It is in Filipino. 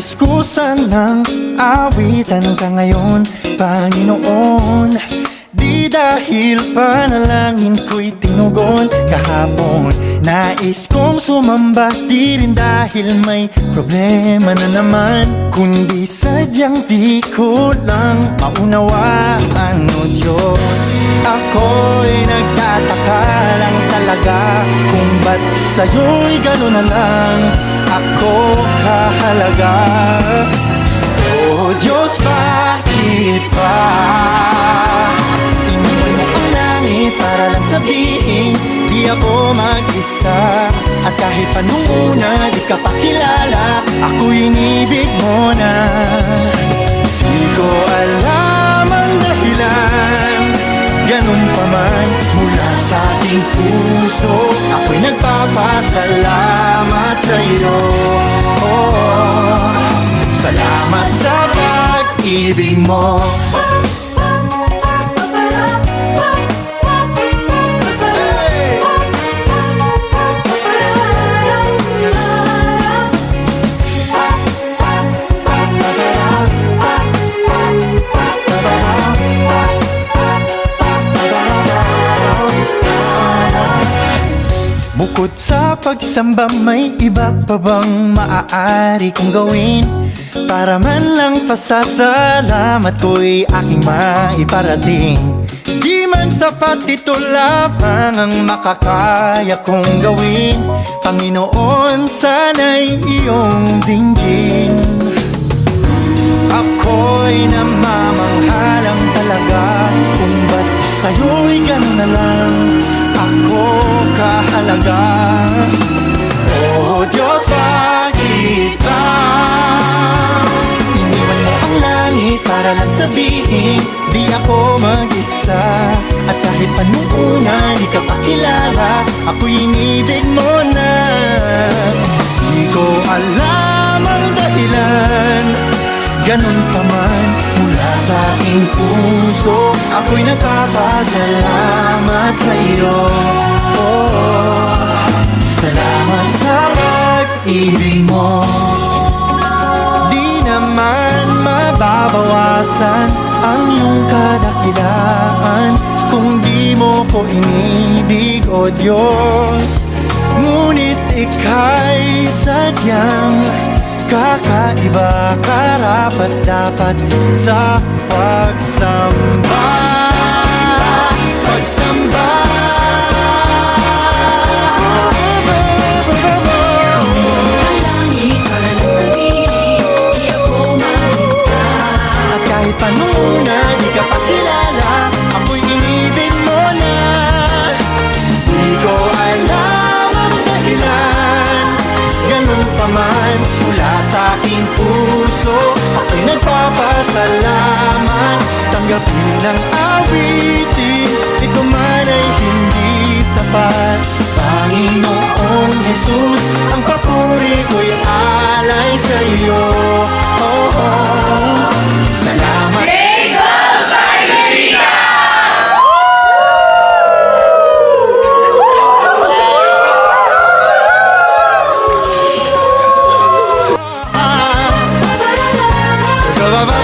Nais ko sanang awitan ka ngayon, Panginoon. Di dahil panalangin ko'y tinugon kahapon. Nais kong sumamba, di rin dahil may problema na naman, kundi sadyang di ko lang maunawaan, o Diyos. Ako'y nagtataka lang talaga kung ba't sa'yo'y gano'n na lang ako kahalaga. O Diyos, bakit ba iniwan mo ang langit para lang sabihin di ako mag-isa? At kahit pa nung una di ka pa kilala, ako'y inibig mo na. Di ko alam ang dahilan, ganun pa man mula sa aking puso, ako'y nagpapasalamat sa'yo. Oh, salamat sa pag-ibig mo. Bukod sa pagsamba, may iba pa bang maaari kong gawin para man lang pasasalamat ko'y aking maiparating? Di man sapat, ito lamang ang makakaya kong gawin. Panginoon, sana'y iyong dinggin. Ako'y namamanghalang talaga kung ba't sa'yo'y gano'n na lang ako kahalaga. Oh Diyos, bakit ba iniwan mo ang langit para lang sabihin di ako mag-isa? At kahit pa nung una di ka pa kilala, ako'y inibig mo na. Di ko alam ang dahilan, ganun pa man mula sa aking puso, ako'y nagpapasalamat sa'yo. Oh, salamat sa pag-ibig mo. Di naman mababawasan ang iyong kadakilaan kung di mo ko inibig, o Diyos. Ngunit ika'y sadyang kakaiba, karapat-dapat sa pagsamba. Pagsamba. At kahit pa nung una di ka pa kilala, ako'y inibig mo na. Di ko alam ang dahilan, ganun pa man mula sa aking puso, ako'y nagpapasalamat. Tanggapin ang awitin, ito man ay hindi sapat. Panginoong Jesus, ang papuri ko'y alay sa'yo. Oh, oh, salamat. Bye-bye.